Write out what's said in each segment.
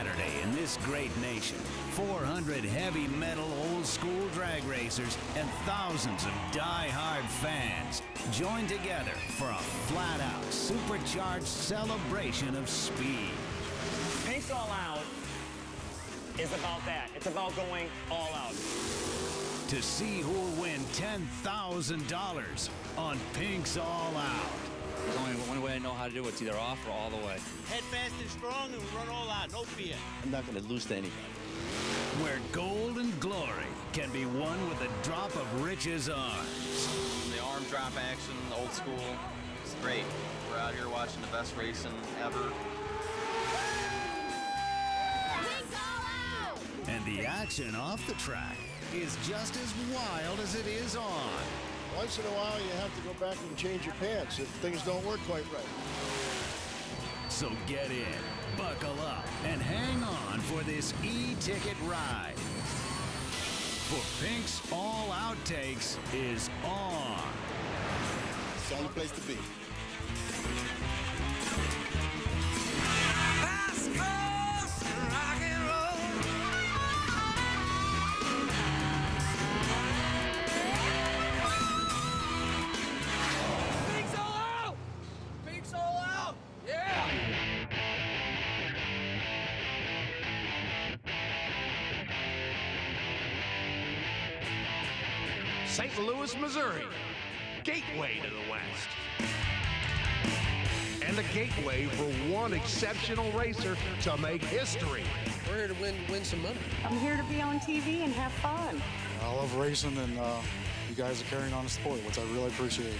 Saturday in this great nation. 400 heavy metal old school drag racers and thousands of die-hard fans join together for a flat-out, supercharged celebration of speed. Pink's All Out is about that. It's about going all out. To see who'll win $10,000 on Pink's All Out. There's only one way I know how to do it. It's either off or all the way. Head fast and strong and run all out, no fear. I'm not going to lose to anybody. Where gold and glory can be won with a drop of Rich's arms. The arm drop action, the old school, it's great. We're out here watching the best racing ever. And the action off the track is just as wild as it is on. Once in a while, you have to go back and change your pants if things don't work quite right. So get in, buckle up, and hang on for this e-ticket ride. For Pink's All Outtakes is on. It's the only place to be. St. Louis, Missouri, gateway to the West. And a gateway for one exceptional racer to make history. We're here to win some money. I'm here to be on TV and have fun. I love racing, and you guys are carrying on the sport, which I really appreciate.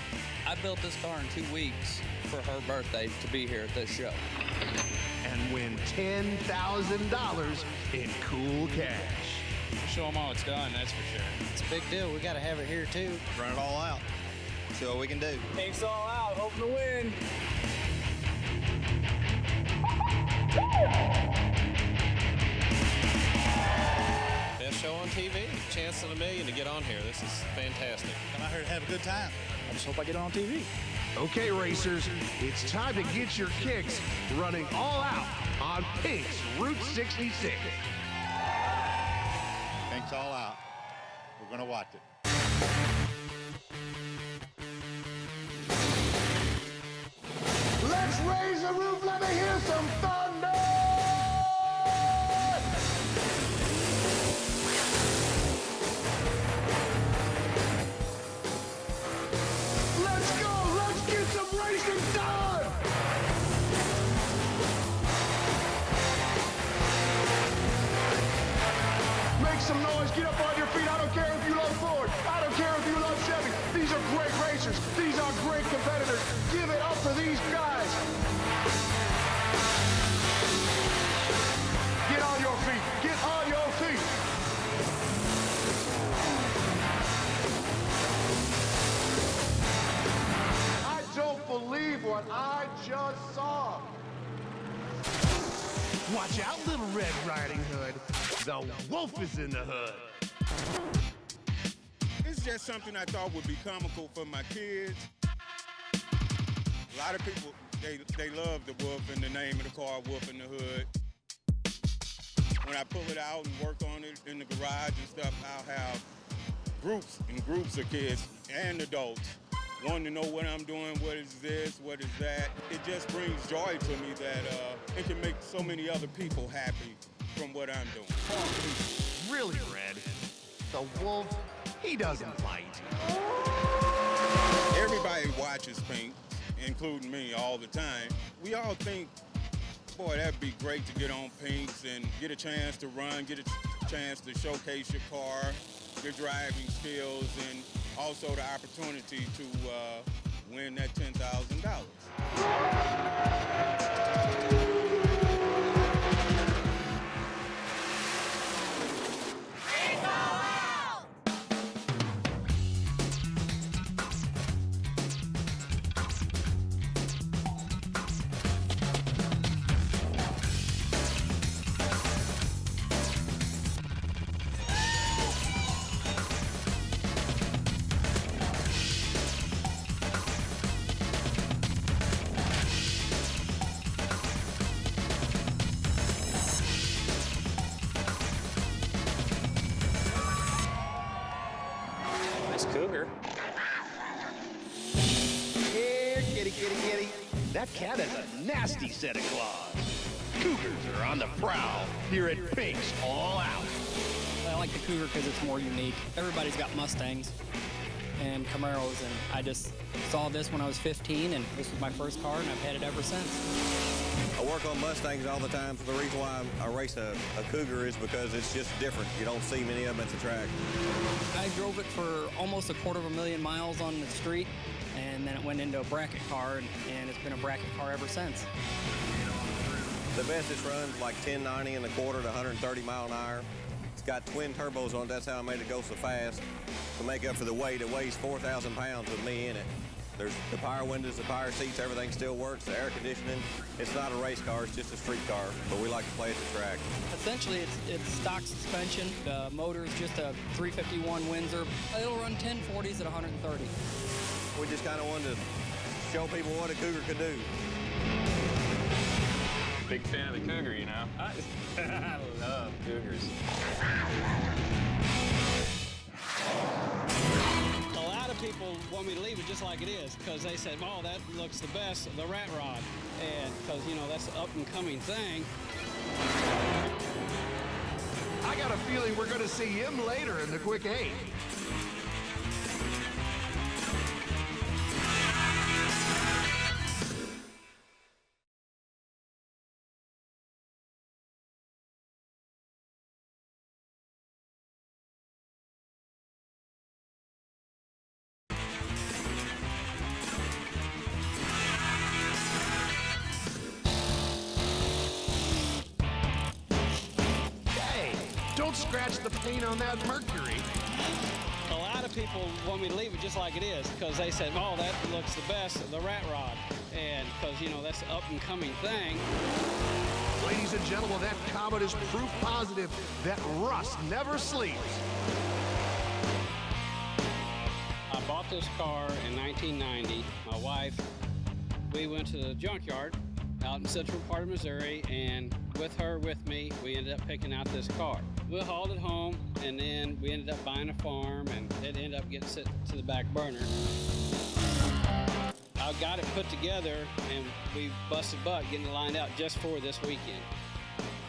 I built this car in 2 weeks for her birthday to be here at this show. And win $10,000 in cool cash. Show them all it's done, that's for sure. It's a big deal. We got to have it here, too. Run it all out. See what we can do. Pink's All Out, hoping to win. Best show on TV. Chance in a million to get on here. This is fantastic. I'm out here to have a good time. I just hope I get on TV. Okay, racers, it's time to get your kicks running all out on Pink's Route 66. Pink's All Out. We're going to watch it. Let's raise the roof, let me hear some thunder! Let's go, let's get some racing done! Make some noise, get up on your feet. I don't care if you love Ford. I don't care if you love Chevy. These are great racers. These are great competitors. Give it up for these guys. Get on your feet. Get on your feet. I don't believe what I just saw. Watch out, Little Red Riding Hood. The wolf is in the hood. It's just something I thought would be comical for my kids. A lot of people, they love the wolf and the name of the car, Wolf in the Hood. When I pull it out and work on it in the garage and stuff, I'll have groups and groups of kids and adults wanting to know what I'm doing, what is this, what is that. It just brings joy to me that it can make so many other people happy from what I'm doing. Really, Red? The wolf, he doesn't fight. Everybody watches Pink, including me, all the time. We all think, boy, that'd be great to get on Pinks and get a chance to run, get a chance to showcase your car, your driving skills, and also the opportunity to win that $10,000. Cougar. Here, kitty, kitty, kitty. That cat has a nasty set of claws. Cougars are on the prowl here at Pink's All Out. I like the Cougar because it's more unique. Everybody's got Mustangs and Camaros, and I just saw this when I was 15, and this was my first car, and I've had it ever since. I work on Mustangs all the time, so the reason why I race a Cougar is because it's just different. You don't see many of them at the track. I drove it for almost 250,000 miles on the street, and then it went into a bracket car, and it's been a bracket car ever since. The best it runs like 1090 and a quarter to 130 mile an hour. It's got twin turbos on it. That's how I made it go so fast. To make up for the weight, it weighs 4,000 pounds with me in it. There's the power windows, the power seats, everything still works, the air conditioning. It's not a race car, it's just a street car, but we like to play at the track. Essentially, it's stock suspension. The motor is just a 351 Windsor. It'll run 1040s at 130. We just kind of wanted to show people what a Cougar could do. Big fan of the Cougar, you know. I love Cougars. A lot of people want me to leave it just like it is because they said, oh, that looks the best, the rat rod. And because, you know, that's an up-and-coming thing. I got a feeling we're going to see him later in the Quick 8. Don't scratch the paint on that Mercury. A lot of people want me to leave it just like it is because they said, oh, that looks the best, the rat rod. And because, you know, that's an up-and-coming thing. Ladies and gentlemen, that Comet is proof positive that rust never sleeps. I bought this car in 1990. My wife, we went to the junkyard out in central part of Missouri, and with her with me, we ended up picking out this car. We hauled it home, and then we ended up buying a farm, and it ended up getting set to the back burner. I got it put together, and we busted butt getting it lined out just for this weekend.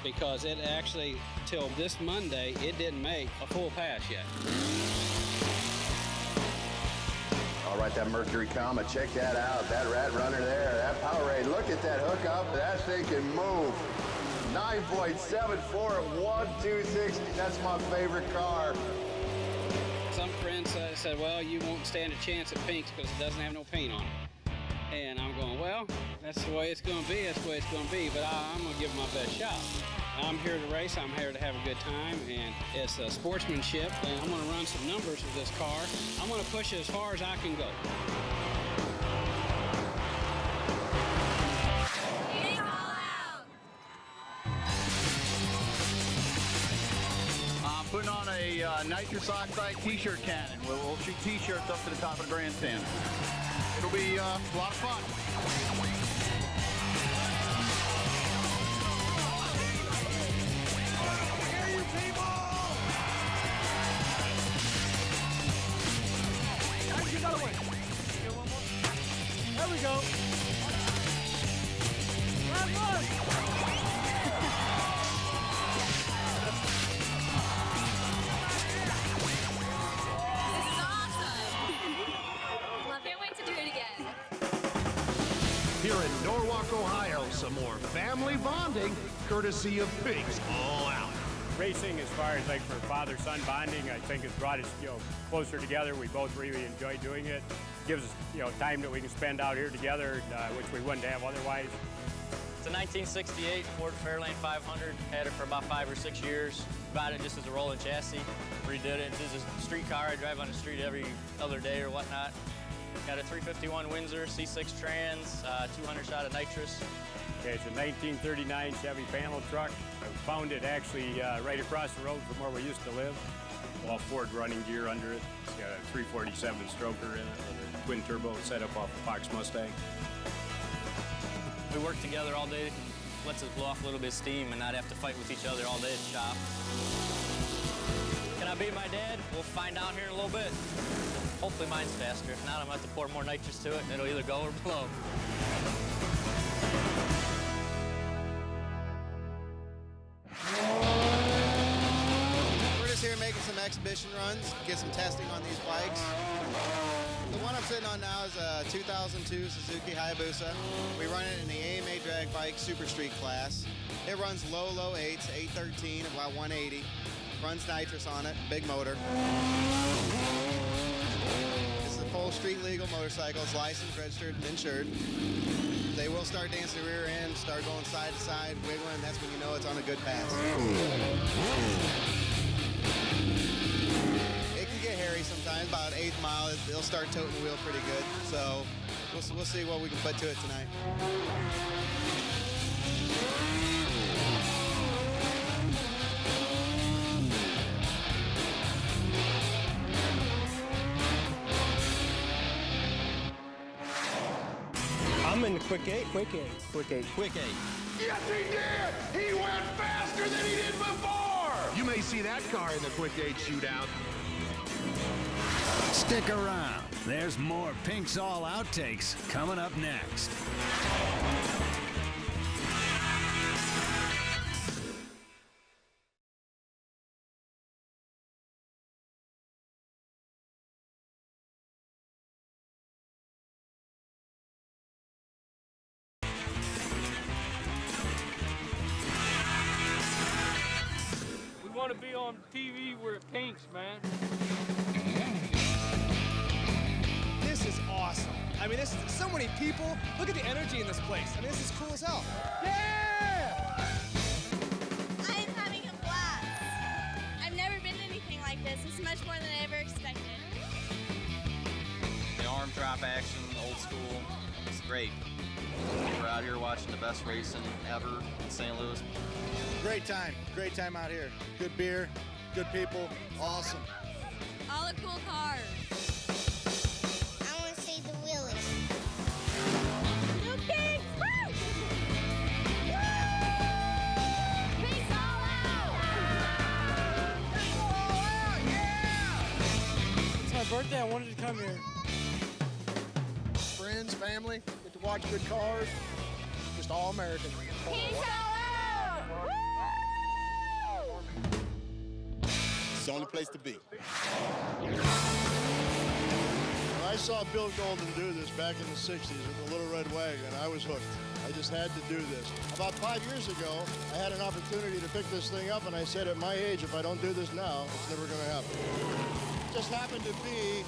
Because it actually, till this Monday, it didn't make a full pass yet. All right, that Mercury Comet, check that out. That rat runner there, that Powerade. Look at that hookup. That thing can move. 9.74 at 1,260. That's my favorite car. Some friends said, well, you won't stand a chance at Pink's because it doesn't have no paint on it. And I'm going, well, that's the way it's going to be. That's the way it's going to be. But I'm going to give it my best shot. I'm here to race. I'm here to have a good time, and it's sportsmanship. And I'm going to run some numbers with this car. I'm going to push it as far as I can go. I'm putting on a nitrous oxide t-shirt cannon. We'll shoot t-shirts up to the top of the grandstand. It'll be a lot of fun. There we go. Run. This is awesome. Can't wait to do it again. Here in Norwalk, Ohio, some more family bonding, courtesy of Pink's All Out. Racing, as far as like for father-son bonding, I think has brought us, closer together. We both really enjoy doing it. Gives us, time that we can spend out here together, which we wouldn't have otherwise. It's a 1968 Ford Fairlane 500. Had it for about 5 or 6 years. Bought it just as a rolling chassis. Redid it. This is a street car. I drive on the street every other day or whatnot. Got a 351 Windsor, C6 trans, 200 shot of nitrous. Okay, it's a 1939 Chevy panel truck. I found it actually right across the road from where we used to live. All Ford running gear under it. It's got a 347 stroker in it with a twin turbo set up off a Fox Mustang. We work together all day. Lets us blow off a little bit of steam and not have to fight with each other all day at the shop. Can I beat my dad? We'll find out here in a little bit. Hopefully mine's faster. If not, I'm going to have to pour more nitrous to it, and it'll either go or blow. We're just here making some exhibition runs, get some testing on these bikes. The one I'm sitting on now is a 2002 Suzuki Hayabusa. We run it in the AMA drag bike Super Street class. It runs low 8s, 813, about 180. Runs nitrous on it, big motor. This is a full street legal motorcycle. It's licensed, registered, and insured. They will start dancing the rear end, start going side to side, wiggling. That's when you know it's on a good pass. It can get hairy sometimes. About 8th mile, it'll start toting the wheel pretty good. So we'll see what we can put to it tonight. I'm in the quick 8. Quick 8. Quick 8. Quick 8. Yes, he did! He went faster than he did before! You may see that car in the Quick 8 shootout. Stick around. There's more Pink's All Outtakes coming up next. We want to be on TV where it pinks, man. This is awesome. I mean, this is so many people. Look at the energy in this place. I mean, this is cool as hell. Yeah! I'm having a blast. I've never been to anything like this. It's much more than I ever expected. The arm drop action, old school, it's great. We're out here watching the best racing ever in St. Louis. Great time out here. Good beer, good people, awesome. All the cool cars. I want to see the wheelies. New Pigs! Woo! Woo! Pigs all out! All out, yeah! It's my birthday. I wanted to come here. Friends, family, get to watch good cars. Just all American. Pigs all out! It's the only place to be. When I saw Bill Golden do this back in the 60s with the Little Red Wagon, I was hooked. I just had to do this. About 5 years ago, I had an opportunity to pick this thing up, and I said, at my age, if I don't do this now, it's never going to happen. It just happened to be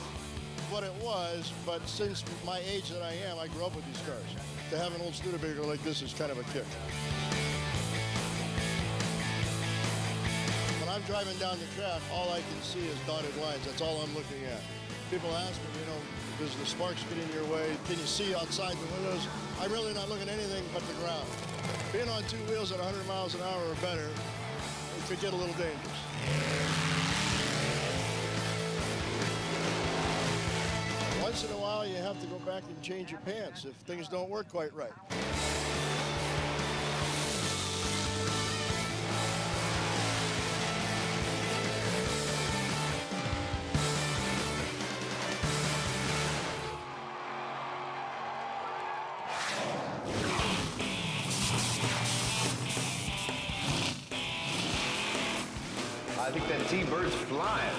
what it was, but since my age that I am, I grew up with these cars. To have an old Studebaker like this is kind of a kick. When I'm driving down the track, all I can see is dotted lines. That's all I'm looking at. People ask me, you know, does the sparks get in your way? Can you see outside the windows? I'm really not looking at anything but the ground. Being on two wheels at 100 miles an hour or better, it could get a little dangerous. Once in a while, you have to go back and change your pants if things don't work quite right. I think that T-Bird's flying.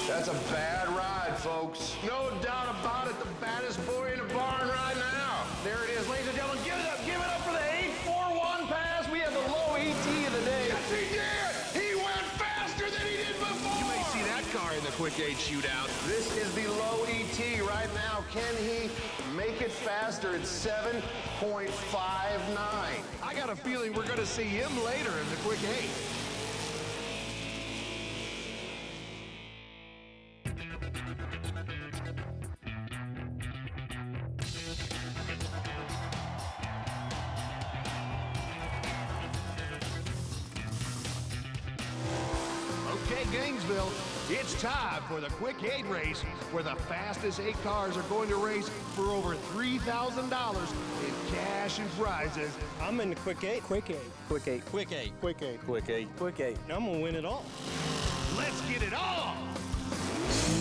That's a bad ride, folks. No doubt about it, the baddest boy in the barn right now. There it is, ladies and gentlemen. Give it up for the 841 pass. We have the low ET of the day. Yes, he did! He went faster than he did before! You may see that car in the Quick 8 shootout. This is the low ET right now. Can he make it faster at 7.59? I got a feeling we're going to see him later in the Quick 8. Okay, Gainesville, it's time for the Quick 8 race, where the fastest 8 cars are going to race for over $3,000 in cash and prizes. I'm in the Quick 8. Quick 8. Quick 8. Quick 8. Quick 8. Quick 8. Quick 8. I'm going to win it all. Let's get it on!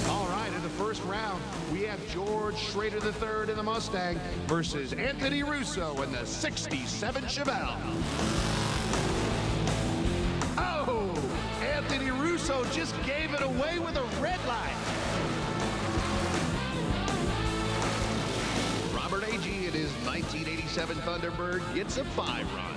All right, in the first round, we have George Schrader III in the Mustang versus Anthony Russo in the 67 Chevelle. Oh, Anthony Russo just gave it away with a red light. Robert Agee in his 1987 Thunderbird gets a 5-run.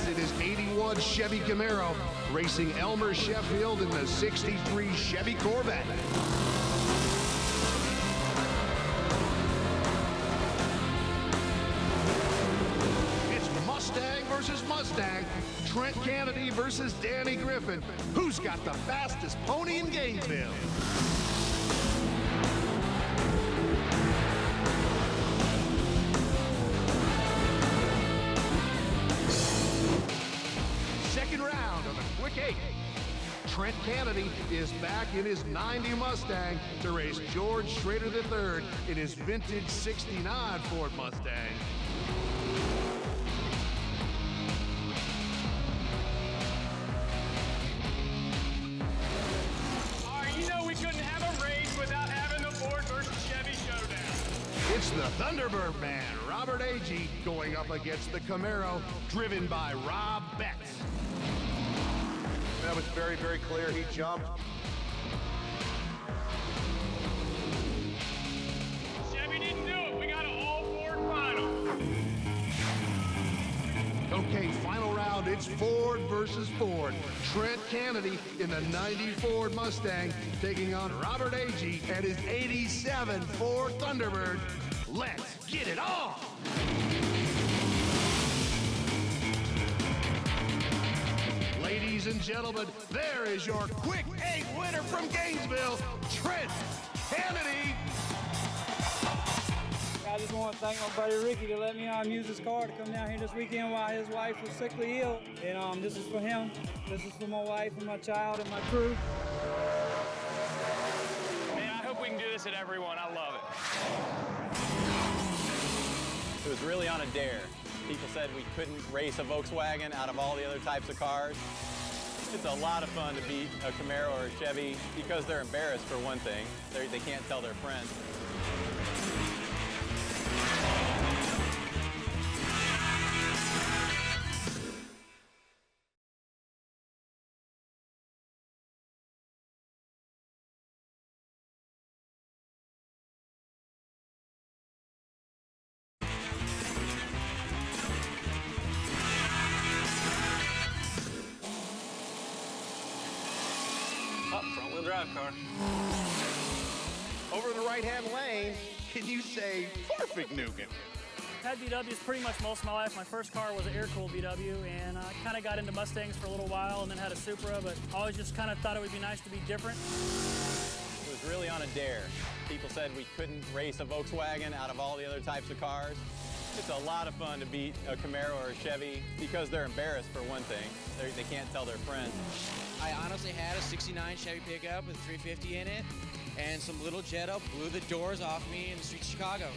In his 81 Chevy Camaro, racing Elmer Sheffield in the 63 Chevy Corvette. It's Mustang versus Mustang, Trent Kennedy versus Danny Griffin. Who's got the fastest pony in Gainesville? Trent Kennedy is back in his 90 Mustang to race George Schrader III in his vintage 69 Ford Mustang. All right, you know we couldn't have a race without having the Ford versus Chevy showdown. It's the Thunderbird man, Robert Agee, going up against the Camaro, driven by Rob Betts. That was very, very clear. He jumped. Chevy didn't do it. We got an all-Ford final. Okay, final round. It's Ford versus Ford. Trent Kennedy in the 90 Ford Mustang taking on Robert Agee and his 87 Ford Thunderbird. Let's get it on! Ladies and gentlemen, there is your Quick 8 winner from Gainesville, Trent Kennedy. I just want to thank my buddy Ricky to let me use his car to come down here this weekend while his wife was sickly ill. And this is for him. This is for my wife and my child and my crew. Man, I hope we can do this at everyone. I love it. It was really on a dare. People said we couldn't race a Volkswagen out of all the other types of cars. It's a lot of fun to beat a Camaro or a Chevy because they're embarrassed, for one thing. They can't tell their friends. Front-wheel drive car. Over the right-hand lane, can you say perfect Hoonigan? I've had VWs pretty much most of my life. My first car was an air-cooled VW, and I kind of got into Mustangs for a little while and then had a Supra, but I always just kind of thought it would be nice to be different. It was really on a dare. People said we couldn't race a Volkswagen out of all the other types of cars. It's a lot of fun to beat a Camaro or a Chevy because they're embarrassed, for one thing. They can't tell their friends. I honestly had a 69 Chevy pickup with 350 in it, and some little Jetta blew the doors off me in the streets of Chicago.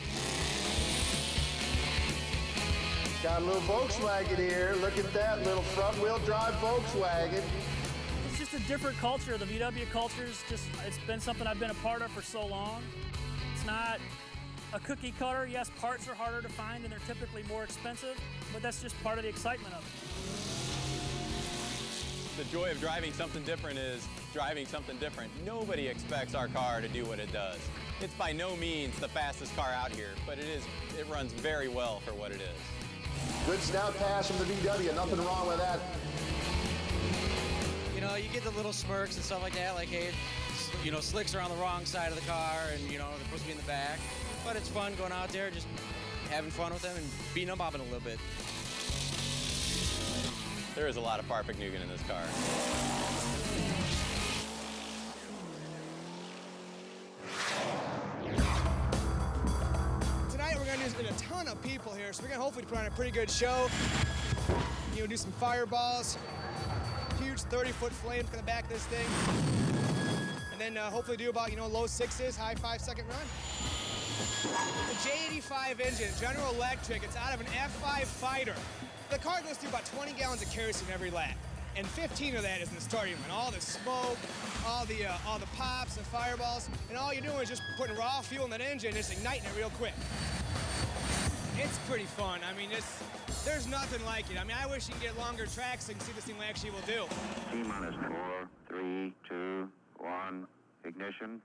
Got a little Volkswagen here. Look at that little front-wheel drive Volkswagen. It's just a different culture. The VW culture is just, it's been something I've been a part of for so long. It's not a cookie cutter. Yes, parts are harder to find and they're typically more expensive, but that's just part of the excitement of it. The joy of driving something different is driving something different. Nobody expects our car to do what it does. It's by no means the fastest car out here, but it runs very well for what it is. Good snout pass from the VW, nothing wrong with that. You know, you get the little smirks and stuff like that, like, hey, you know, slicks are on the wrong side of the car and, you know, they're supposed to be in the back. But it's fun going out there, just having fun with them and beating them up in a little bit. There is a lot of perfect Hoonigan in this car. Tonight we're going to do a ton of people here, so we're going to hopefully put on a pretty good show. You know, do some fireballs, huge 30-foot flames going to back this thing, and then hopefully do about, you know, low 6s, high 5-second run. The J85 engine, General Electric, it's out of an F5 fighter. The car goes through about 20 gallons of kerosene every lap, and 15 of that is in the starting line. All the smoke, all the pops and fireballs, and all you're doing is just putting raw fuel in that engine and just igniting it real quick. It's pretty fun. I mean, there's nothing like it. I mean, I wish you could get longer tracks so you can see this thing actually will do. T-minus 4, 3, 2, 1, ignition.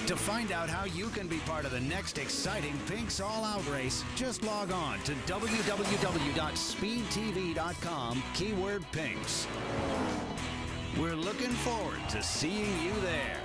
To find out how you can be part of the next exciting Pinks All Out race, just log on to www.speedtv.com, keyword Pinks. We're looking forward to seeing you there.